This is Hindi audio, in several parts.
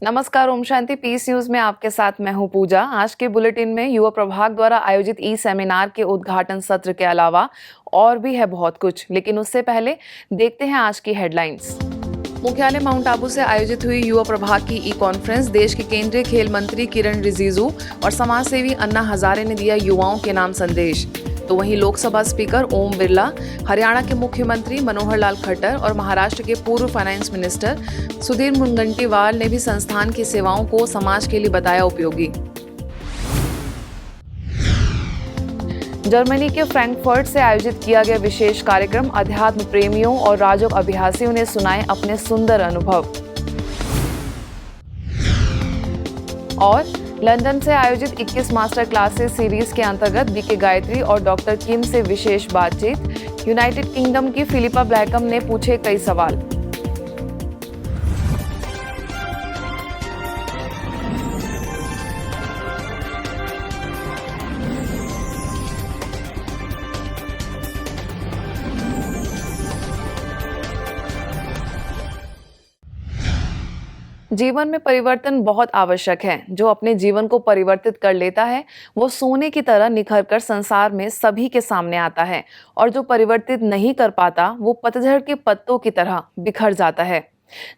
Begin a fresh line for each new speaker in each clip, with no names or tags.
नमस्कार, ओम शांति। पीस न्यूज में आपके साथ मैं हूं पूजा। आज के बुलेटिन में युवा प्रभाग द्वारा आयोजित ई सेमिनार के उद्घाटन सत्र के अलावा और भी है बहुत कुछ, लेकिन उससे पहले देखते हैं आज की हेडलाइंस। मुख्यालय माउंट आबू से आयोजित हुई युवा प्रभाग की ई कॉन्फ्रेंस। देश के केंद्रीय खेल मंत्री किरण रिजिजू और समाज सेवी अन्ना हजारे ने दिया युवाओं के नाम संदेश। तो वहीं लोकसभा स्पीकर ओम बिरला, हरियाणा के मुख्यमंत्री मनोहर लाल खट्टर और महाराष्ट्र के पूर्व फाइनेंस मिनिस्टर सुधीर मुनगंटीवार ने भी संस्थान की सेवाओं को समाज के लिए बताया उपयोगी। जर्मनी के फ्रैंकफर्ट से आयोजित किया गया विशेष कार्यक्रम। अध्यात्म प्रेमियों और राजयोग अभ्यासियों ने सुनाए अपने सुंदर अनुभव। और लंदन से आयोजित 21 मास्टर क्लासेस सीरीज के अंतर्गत बीके गायत्री और डॉक्टर किम से विशेष बातचीत। यूनाइटेड किंगडम की फिलिपा ब्लैकम ने पूछे कई सवाल। जीवन में परिवर्तन बहुत आवश्यक है। जो अपने जीवन को परिवर्तित कर लेता है वो सोने की तरह निखर कर संसार में सभी के सामने आता है, और जो परिवर्तित नहीं कर पाता वो पतझड़ के पत्तों की तरह बिखर जाता है।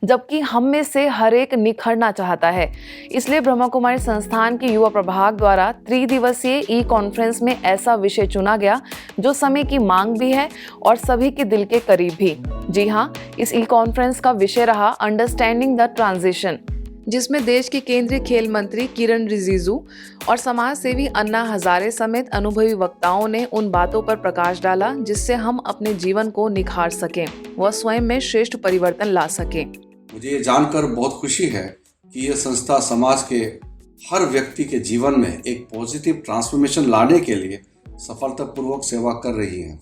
जबकि हम में से हर एक निखरना चाहता है। इसलिए ब्रह्मा कुमारी संस्थान के युवा प्रभाग द्वारा त्रिदिवसीय ई कॉन्फ्रेंस में ऐसा विषय चुना गया जो समय की मांग भी है और सभी के दिल के करीब भी। जी हाँ, इस ई कॉन्फ्रेंस का विषय रहा अंडरस्टैंडिंग द ट्रांजिशन, जिसमें देश के केंद्रीय खेल मंत्री किरण रिजिजू और समाज सेवी अन्ना हजारे समेत अनुभवी वक्ताओं ने उन बातों पर प्रकाश डाला जिससे हम अपने जीवन को निखार सकें व स्वयं में श्रेष्ठ परिवर्तन ला सकें।
मुझे ये जानकर बहुत खुशी है कि यह संस्था समाज के हर व्यक्ति के जीवन में एक पॉजिटिव ट्रांसफॉर्मेशन लाने के लिए सफलतापूर्वक सेवा कर रही है,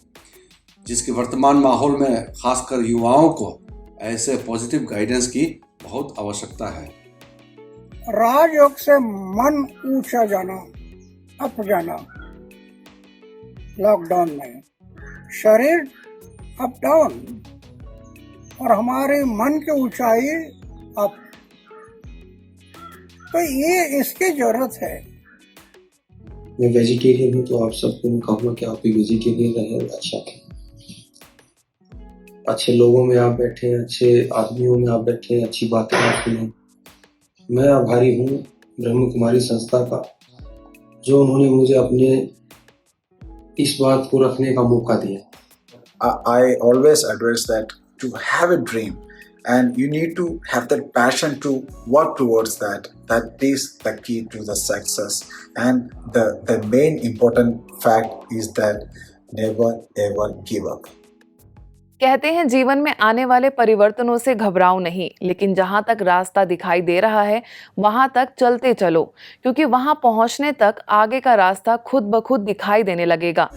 जिसके वर्तमान माहौल में खासकर युवाओं को ऐसे पॉजिटिव गाइडेंस की बहुत आवश्यकता है।
राजयोग से मन ऊंचा जाना, अप जाना, लॉकडाउन में शरीर अप डाउन और हमारे मन की ऊंचाई अप, तो ये इसकी जरूरत है।
मैं वेजिटेरियन हूँ, तो आप सबको मैं कहूँगा कि आप भी वेजिटेरियन रहें। अच्छा है, अच्छे लोगों में आप बैठे, अच्छे आदमियों में आप बैठे, अच्छी बातें आप सुने। मैं आभारी हूँ ब्रह्म कुमारी संस्था का, जो उन्होंने मुझे अपने इस बात को रखने का मौका दिया।
I always advise that to have a dream and you need to have that passion to work towards that. That is the key to the success, and the main important fact is that never ever give up.
कहते हैं जीवन में आने वाले परिवर्तनों से घबराओ नहीं, लेकिन जहां तक रास्ता दिखाई दे रहा है वहां तक चलते चलो, क्योंकि वहां पहुंचने तक आगे का रास्ता खुद ब खुद दिखाई देने लगेगा।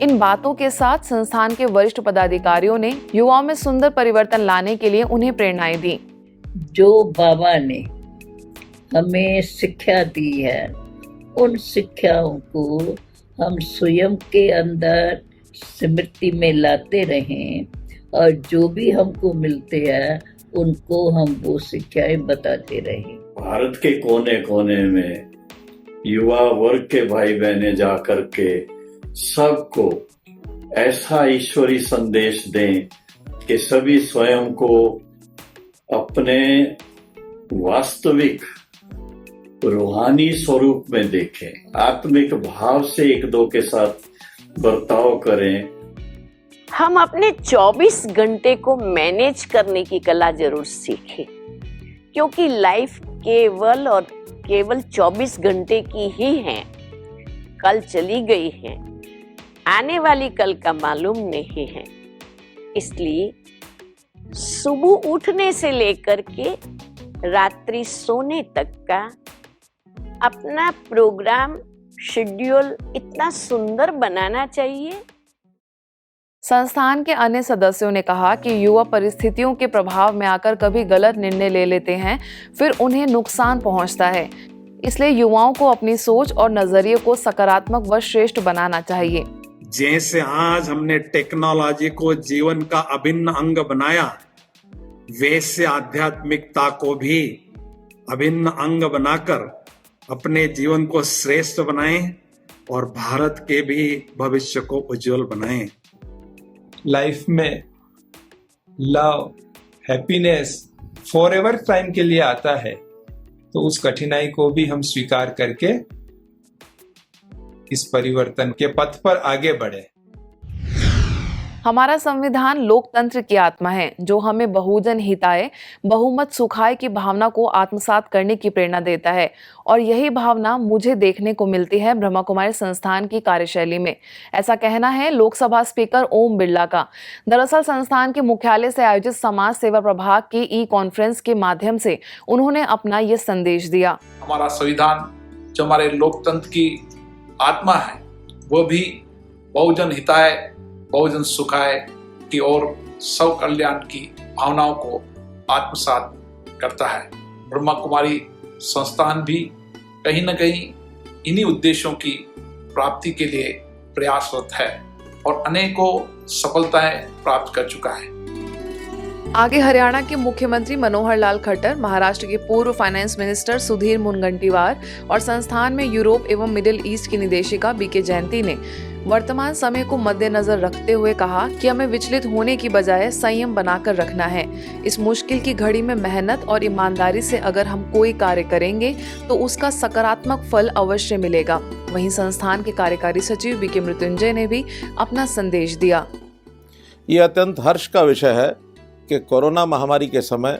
इन बातों के साथ संस्थान के वरिष्ठ पदाधिकारियों ने युवाओं में सुंदर परिवर्तन लाने के लिए उन्हें प्रेरणाएं दी।
जो बाबा ने हमें शिक्षा दी है, उन शिक्षाओं को हम स्वयं के अंदर स्मृति में लाते रहें, और जो भी हमको मिलते हैं उनको हम वो शिक्षाएं बताते रहें।
भारत के कोने कोने में युवा वर्ग के भाई बहने जा कर के सबको ऐसा ईश्वरी संदेश दें कि सभी स्वयं को अपने वास्तविक रूहानी स्वरूप में देखें, आत्मिक भाव से एक दो के साथ बर्ताव करें।
हम अपने 24 घंटे को मैनेज करने की कला जरूर सीखें, क्योंकि लाइफ केवल और केवल 24 घंटे की ही है। कल चली गई है, आने वाली कल का मालूम नहीं है। इसलिए सुबह उठने से लेकर के रात्रि सोने तक का अपना प्रोग्राम शेड्यूल इतना सुंदर बनाना चाहिए।
संस्थान के अन्य सदस्यों ने कहा कि युवा परिस्थितियों के प्रभाव में आकर कभी गलत निर्णय ले लेते हैं, फिर उन्हें नुकसान पहुंचता है। इसलिए युवाओं को अपनी सोच और नजरिए को सकारात्मक व श्रेष्ठ बनाना चाहिए।
जैसे आज हमने टेक्नोलॉजी को जीवन का अभिन्न अंग बनाया, वैसे आध्यात्मिकता को भी अभिन्न अंग बनाकर अपने जीवन को श्रेष्ठ बनाएं और भारत के भी भविष्य को उज्जवल बनाएं।
लाइफ में लव, हैप्पीनेस फॉरएवर टाइम के लिए आता है, तो उस कठिनाई को भी हम स्वीकार करके इस परिवर्तन के पथ पर आगे बढ़े।
हमारा संविधान लोकतंत्र की आत्मा है, जो हमें बहुजन हिताय, बहुमत सुखाय की भावना को आत्मसात करने की प्रेरणा देता है। और यही भावना मुझे देखने को मिलती है ब्रह्मा कुमारी संस्थान की कार्यशैली में। ऐसा कहना है लोकसभा स्पीकर ओम बिरला का। दरअसल संस्थान के मुख्यालय से आयोजित समाज सेवा प्रभाग की ई कॉन्फ्रेंस के माध्यम से उन्होंने अपना ये संदेश दिया।
हमारा संविधान जो हमारे लोकतंत्र की आत्मा है, वो भी बहुजन हिताय, बहुजन सुखाय की ओर सब कल्याण की भावनाओं को आत्मसात करता है। ब्रह्मा कुमारी संस्थान भी कहीं न कहीं इन्हीं उद्देश्यों की प्राप्ति के लिए प्रयासरत है और अनेकों सफलताएं प्राप्त कर चुका है।
आगे हरियाणा के मुख्यमंत्री मनोहर लाल खट्टर, महाराष्ट्र के पूर्व फाइनेंस मिनिस्टर सुधीर मुनगंटीवार और संस्थान में यूरोप एवं मिडिल ईस्ट की निदेशिका बीके जयंती ने वर्तमान समय को मद्देनजर रखते हुए कहा कि हमें विचलित होने की बजाय संयम बनाकर रखना है। इस मुश्किल की घड़ी में मेहनत और ईमानदारी से अगर हम कोई कार्य करेंगे तो उसका सकारात्मक फल अवश्य मिलेगा। वहीं संस्थान के कार्यकारी सचिव बीके मृत्युंजय ने भी अपना संदेश दिया।
ये अत्यंत हर्ष का विषय है कि कोरोना महामारी के समय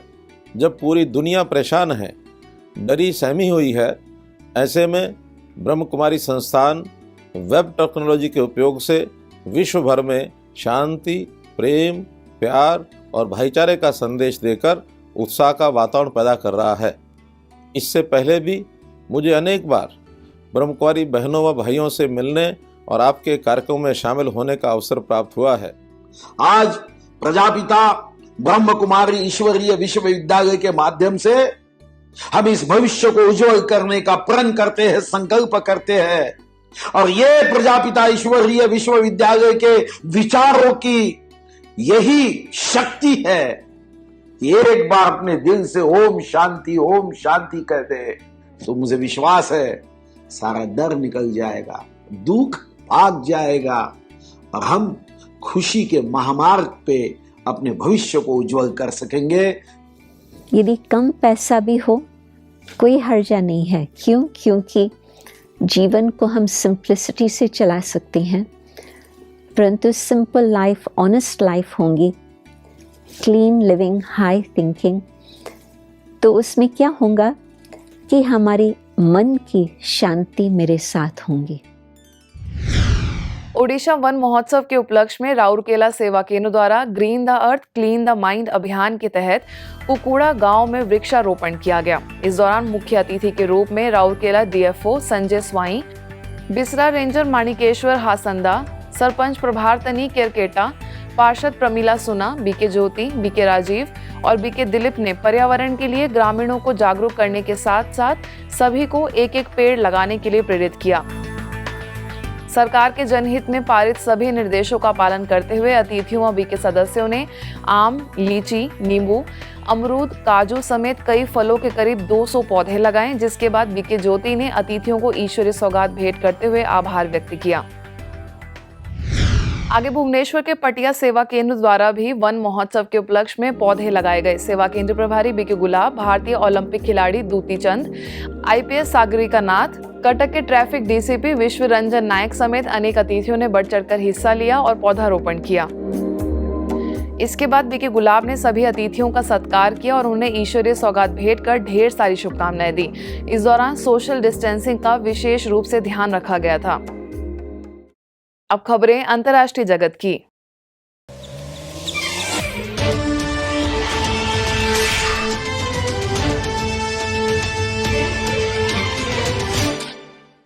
जब पूरी दुनिया परेशान है, डरी सहमी हुई है, ऐसे में ब्रह्म कुमारी संस्थान वेब टेक्नोलॉजी के उपयोग से विश्व भर में शांति, प्रेम, प्यार और भाईचारे का संदेश देकर उत्साह का वातावरण पैदा कर रहा है। इससे पहले भी मुझे अनेक बार ब्रह्म कुमारी बहनों व भाइयों से मिलने और आपके कार्यक्रमों में शामिल होने का अवसर प्राप्त हुआ है।
आज प्रजापिता ब्रह्म कुमारी ईश्वरीय विश्वविद्यालय के माध्यम से हम इस भविष्य को उज्जवल करने का प्रण करते हैं, संकल्प करते हैं। और ये प्रजापिता ईश्वरीय विश्वविद्यालय के विचारों की यही शक्ति है। एक बार अपने दिल से ओम शांति कह दे तो मुझे विश्वास है सारा डर निकल जाएगा, दुख भाग जाएगा और हम खुशी के महामार्ग पे अपने भविष्य को उज्जवल कर सकेंगे।
यदि कम पैसा भी हो कोई हर्जा नहीं है। क्योंकि जीवन को हम सिंप्लिसिटी से चला सकते हैं, परंतु सिंपल लाइफ, ऑनेस्ट लाइफ होंगी, क्लीन लिविंग, हाई थिंकिंग, तो उसमें क्या होगा कि हमारी मन की शांति मेरे साथ होंगी।
ओडिशा वन महोत्सव के उपलक्ष्य में राउरकेला सेवा केंद्र द्वारा green the earth clean the mind अभियान के तहत कुकुड़ा गांव में वृक्षारोपण किया गया। इस दौरान मुख्य अतिथि के रूप में राउरकेला डीएफओ संजय स्वाई, बिसरा रेंजर माणिकेश्वर हासंदा, सरपंच प्रभार तनी केरकेटा, पार्षद प्रमीला सुना, बीके ज्योति, बीके राजीव और बीके दिलीप ने पर्यावरण के लिए ग्रामीणों को जागरूक करने के साथ साथ सभी को एक एक पेड़ लगाने के लिए प्रेरित किया। सरकार के जनहित में पारित सभी निर्देशों का पालन करते हुए अतिथियों व बीके सदस्यों ने आम, लीची, नींबू, अमरूद, काजू समेत कई फलों के करीब 200 पौधे लगाए, जिसके बाद बीके ज्योति ने अतिथियों को ईश्वरीय सौगात भेंट करते हुए आभार व्यक्त किया। आगे भुवनेश्वर के पटिया सेवा केंद्र द्वारा भी वन महोत्सव के उपलक्ष्य में पौधे लगाए गए। सेवा केंद्र प्रभारी बीके गुलाब, भारतीय ओलंपिक खिलाड़ी दूती चंद, आईपीएस सागरिका नाथ, कटक के ट्रैफिक डीसीपी विश्व रंजन नायक समेत अनेक अतिथियों ने बढ़ चढ़कर हिस्सा लिया और पौधारोपण किया। इसके बाद बीके गुलाब ने सभी अतिथियों का सत्कार किया और उन्हें ईश्वरीय सौगात भेंट कर ढेर सारी शुभकामनाएं दी। इस दौरान सोशल डिस्टेंसिंग का विशेष रूप से ध्यान रखा गया था। अब खबरें अंतर्राष्ट्रीय जगत की।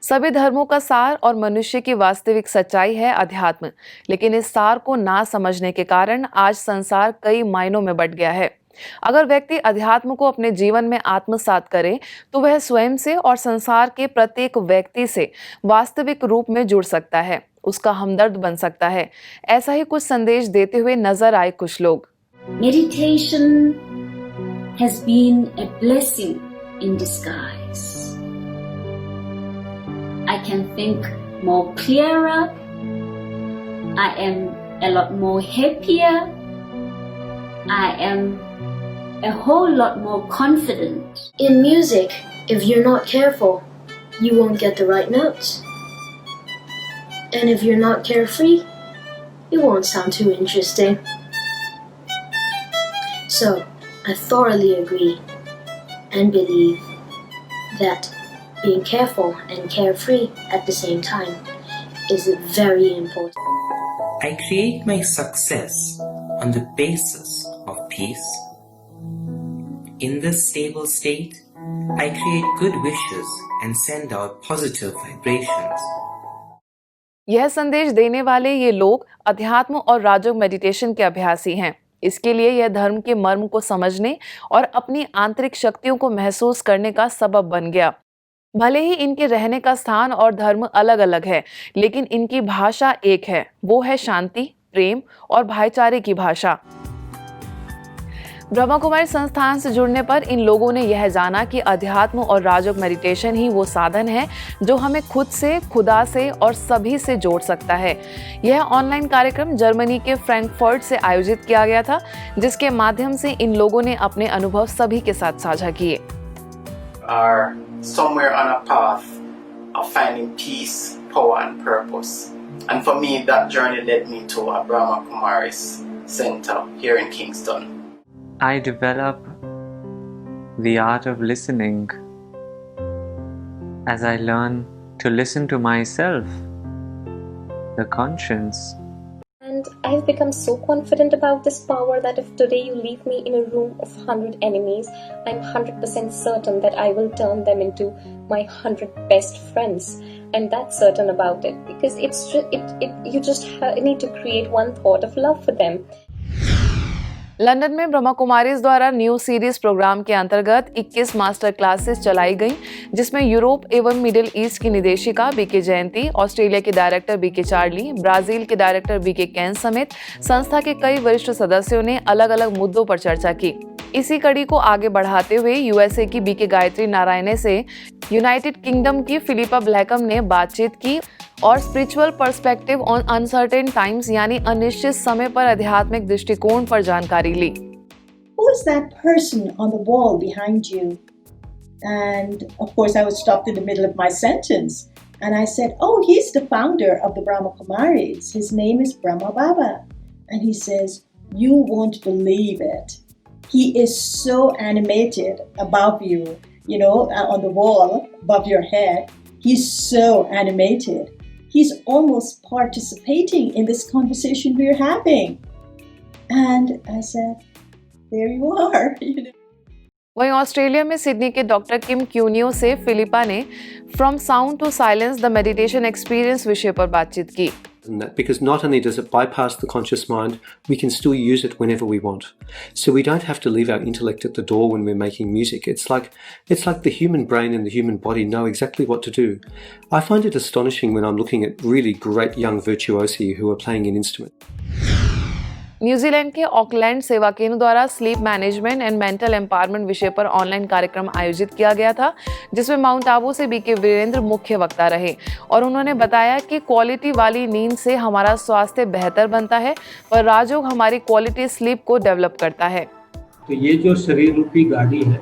सभी धर्मों का सार और मनुष्य की वास्तविक सच्चाई है अध्यात्म, लेकिन इस सार को ना समझने के कारण आज संसार कई मायनों में बंट गया है। अगर व्यक्ति अध्यात्म को अपने जीवन में आत्मसात करे तो वह स्वयं से और संसार के प्रत्येक व्यक्ति से वास्तविक रूप में जुड़ सकता है, उसका हमदर्द बन सकता है। ऐसा ही कुछ संदेश देते हुए नजर आए कुछ लोग।
Meditation has been a blessing in disguise. I can think more clearer. I am a lot more happier. I am a whole lot more confident.
In music, if you're not careful, you won't get the right notes. And if you're not carefree, it won't sound too interesting. So, I thoroughly agree and believe that being careful and carefree at the same time is very important.
I create my success on the basis of peace. In this stable state, I create good wishes and send out positive vibrations.
यह संदेश देने वाले ये लोग अध्यात्म और राजयोग मेडिटेशन के अभ्यासी हैं। इसके लिए यह धर्म के मर्म को समझने और अपनी आंतरिक शक्तियों को महसूस करने का सबब बन गया। भले ही इनके रहने का स्थान और धर्म अलग अलग है, लेकिन इनकी भाषा एक है, वो है शांति, प्रेम और भाईचारे की भाषा। ब्रह्मा कुमारी संस्थान से जुड़ने पर इन लोगों ने यह जाना कि अध्यात्म और राजयोग मेडिटेशन ही वो साधन है जो हमें खुद से, खुदा से और सभी से जोड़ सकता है। यह ऑनलाइन कार्यक्रम जर्मनी के फ्रैंकफर्ट से आयोजित किया गया था, जिसके माध्यम से इन लोगों ने अपने अनुभव सभी के साथ साझा किए।
Are somewhere on a path of finding peace, power and purpose. And for me, that journey led me to a Brahma Kumaris Center here in Kingston.
I develop the art of listening as I learn to listen to myself, the conscience.
And I've become so confident about this power that if today you leave me in a room of 100 enemies, I'm 100% certain that I will turn them into my 100 best friends. And that's certain about it, because you just need to create one thought of love for them.
London में ब्रह्मा कुमारीज द्वारा न्यू सीरीज प्रोग्राम के अंतर्गत 21 मास्टर क्लासेस चलाई गईं, जिसमें यूरोप एवं मिडिल ईस्ट की निदेशिका बीके जयंती, ऑस्ट्रेलिया के डायरेक्टर बीके चार्ली, ब्राजील के डायरेक्टर बीके कैन समेत संस्था के कई वरिष्ठ सदस्यों ने अलग अलग मुद्दों पर चर्चा की। इसी कड़ी को आगे बढ़ाते हुए यूएसए की बीके गायत्री नारायणे से यूनाइटेड किंगडम की फिलिपा ब्लैकम ने बातचीत की और spiritual perspective on uncertain times यानी अनिश्चित समय पर आध्यात्मिक दृष्टिकोण पर जानकारी ली।
Who is that person on the wall behind you? And of course I was stopped in the middle of my sentence and I said, oh, he's the founder of the Brahma Kumaris. His name is Brahma Baba. And he says, you won't believe it. He is so animated above you, on the wall above your head. He's so animated. He's almost participating in this conversation we're having. And I said, there you are.
वहीं ऑस्ट्रेलिया में सिडनी के डॉक्टर किम क्यूनियो से फिलिपा ने from sound to silence the meditation experience विषय पर बातचीत की।
Because not only does it bypass the conscious mind, we can still use it whenever we want. So we don't have to leave our intellect at the door when we're making music. It's like the human brain and the human body know exactly what to do. I find it astonishing when I'm looking at really great young virtuosi who are playing an instrument.
New Zealand के ऑकलैंड सेवा केंद्र द्वारा sleep management and mental empowerment विषय पर ऑनलाइन कार्यक्रम आयोजित किया गया था, जिसमें माउंट आबू से बीके वीरेंद्र मुख्य वक्ता रहे और उन्होंने बताया कि क्वालिटी वाली नींद से हमारा स्वास्थ्य बेहतर बनता है, पर राजयोग हमारी क्वालिटी स्लीप को डेवलप करता है।
तो ये जो शरीर रूपी गाड़ी है,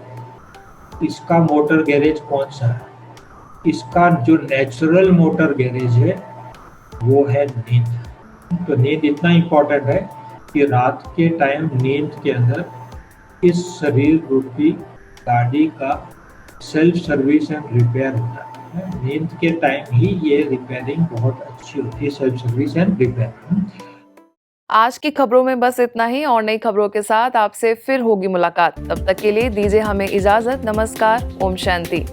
इसका मोटर गैरेज कौन सा है? इसका जो नेचुरल मोटर गैरेज है वो है नींद। तो नींद इतना इम्पोर्टेंट है कि रात के टाइम नींद के अंदर इस शरीर रूपी गाड़ी का सेल्फ सर्विस एंड रिपेयर होता है। नींद के टाइम ही ये रिपेयरिंग बहुत अच्छी होती है, सेल्फ सर्विस एंड रिपेयर।
आज की खबरों में बस इतना ही, और नई खबरों के साथ आपसे फिर होगी मुलाकात। तब तक के लिए दीजिए हमें इजाजत। नमस्कार। ओम शांति।